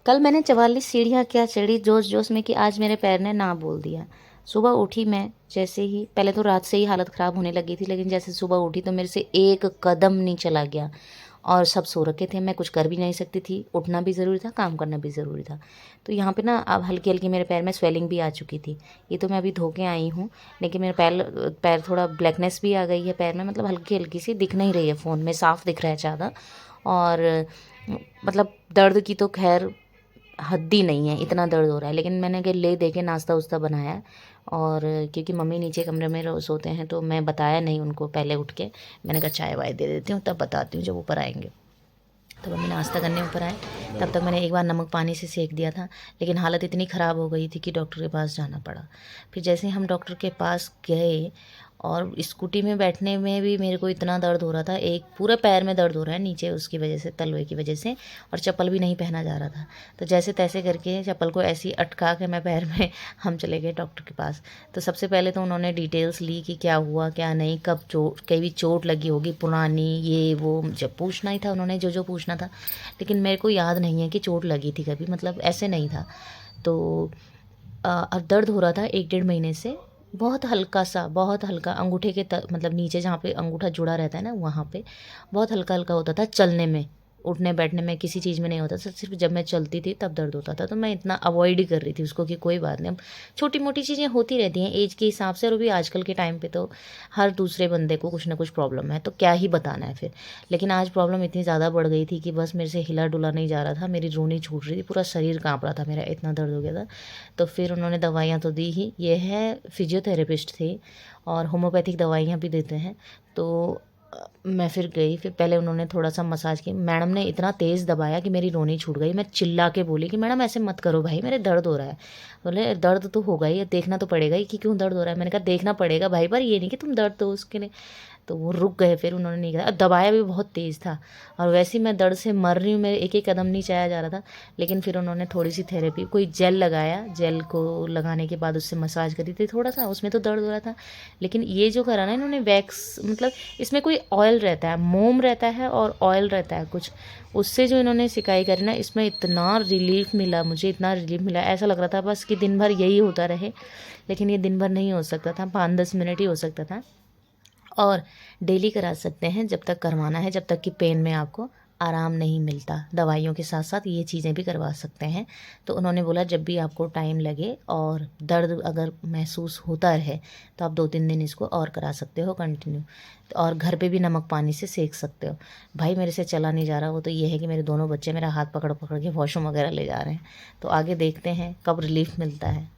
कल मैंने 44 सीढ़ियाँ क्या चढ़ी जोश जोश में कि आज मेरे पैर ने ना बोल दिया। सुबह उठी मैं, जैसे ही पहले तो रात से ही हालत ख़राब होने लगी थी, लेकिन जैसे सुबह उठी तो मेरे से एक कदम नहीं चला गया और सब सो रखे थे। मैं कुछ कर भी नहीं सकती थी, उठना भी ज़रूरी था, काम करना भी ज़रूरी था। तो यहाँ पे ना अब हल्की हल्की मेरे पैर में स्वेलिंग भी आ चुकी थी। ये तो मैं अभी धो के आई हूँ, लेकिन मेरे पैर पैर थोड़ा ब्लैकनेस भी आ गई है पैर में, मतलब हल्की हल्की सी दिख नहीं रही है, फ़ोन में साफ दिख रहा है ज़्यादा। और मतलब दर्द की तो खैर हद ही नहीं है, इतना दर्द हो रहा है। लेकिन मैंने कि ले दे के नाश्ता उस्ता बनाया है। और क्योंकि मम्मी नीचे कमरे में सोते हैं तो मैं बताया नहीं उनको पहले उठ के। मैंने कहा चाय वाय दे देती हूँ, तब बताती हूँ जब ऊपर आएंगे। तो मम्मी नाश्ता करने ऊपर आए, तब तक मैंने एक बार नमक पानी से सेक दिया था, लेकिन हालत इतनी ख़राब हो गई थी कि डॉक्टर के पास जाना पड़ा। फिर जैसे ही हम डॉक्टर के पास गए, और स्कूटी में बैठने में भी मेरे को इतना दर्द हो रहा था, एक पूरे पैर में दर्द हो रहा है नीचे, उसकी वजह से, तलवे की वजह से, और चप्पल भी नहीं पहना जा रहा था। तो जैसे तैसे करके चप्पल को ऐसी अटका के मैं पैर में हम चले गए डॉक्टर के पास। तो सबसे पहले तो उन्होंने डिटेल्स ली कि क्या हुआ क्या नहीं, कब चोट, कहीं भी चोट लगी होगी पुरानी, ये वो जब पूछना ही था उन्होंने जो जो पूछना था। लेकिन मेरे को याद नहीं है कि चोट लगी थी कभी, मतलब ऐसे नहीं था। तो अब दर्द हो रहा था 1 डेढ़ महीने से, बहुत हल्का सा, बहुत हल्का, अंगूठे के मतलब नीचे जहाँ पे अंगूठा जुड़ा रहता है ना, वहाँ पे बहुत हल्का हल्का होता था। चलने में, उठने बैठने में, किसी चीज़ में नहीं होता था, सिर्फ जब मैं चलती थी तब दर्द होता था। तो मैं इतना अवॉइड ही कर रही थी उसको कि कोई बात नहीं, अब छोटी मोटी चीज़ें होती रहती हैं एज के हिसाब से। और भी आजकल के टाइम पे तो हर दूसरे बंदे को कुछ ना कुछ प्रॉब्लम है, तो क्या ही बताना है फिर। लेकिन आज प्रॉब्लम इतनी ज़्यादा बढ़ गई थी कि बस मेरे से हिला डुला नहीं जा रहा था, मेरी रोनी छूट रही थी, पूरा शरीर काँप रहा था मेरा, इतना दर्द हो गया था। तो फिर उन्होंने दवाइयाँ तो दी ही, ये है फिजियोथेरेपिस्ट थे और होम्योपैथिक दवाइयाँ भी देते हैं। तो मैं फिर गई, फिर पहले उन्होंने थोड़ा सा मसाज की, मैडम ने इतना तेज़ दबाया कि मेरी रोनी छूट गई। मैं चिल्ला के बोली कि मैडम ऐसे मत करो भाई, मेरे दर्द हो रहा है। बोले दर्द तो होगा ही, देखना तो पड़ेगा ही कि क्यों दर्द हो रहा है। मैंने कहा देखना पड़ेगा भाई, पर ये नहीं कि तुम दर्द दो उसके लिए। तो वो रुक गए, फिर उन्होंने नहीं कहा, दबाया भी बहुत तेज़ था, और वैसे ही मैं दर्द से मर रही हूँ, मेरे एक एक कदम नहीं चाया जा रहा था। लेकिन फिर उन्होंने थोड़ी सी थेरेपी, कोई जेल लगाया, जेल को लगाने के बाद उससे मसाज करी थी थोड़ा सा, उसमें तो दर्द हो रहा था। लेकिन ये जो करा ना इन्होंने वैक्स, मतलब इसमें कोई ऑयल रहता है, मोम रहता है और ऑयल रहता है कुछ, उससे जो इन्होंने सिकाई करी ना, इसमें इतना रिलीफ मिला मुझे, इतना रिलीफ मिला, ऐसा लग रहा था बस कि दिन भर यही होता रहे। लेकिन ये दिन भर नहीं हो सकता था, 5-10 मिनट ही हो सकता था। और डेली करा सकते हैं जब तक करवाना है, जब तक कि पेन में आपको आराम नहीं मिलता। दवाइयों के साथ साथ ये चीज़ें भी करवा सकते हैं। तो उन्होंने बोला जब भी आपको टाइम लगे और दर्द अगर महसूस होता रहे तो आप 2-3 दिन इसको और करा सकते हो कंटिन्यू। और घर पे भी नमक पानी से सेक सकते हो। भाई मेरे से चला नहीं जा रहा, वो तो ये है कि मेरे दोनों बच्चे मेरा हाथ पकड़ पकड़ के वॉशरूम वगैरह ले जा रहे हैं। तो आगे देखते हैं कब रिलीफ मिलता है।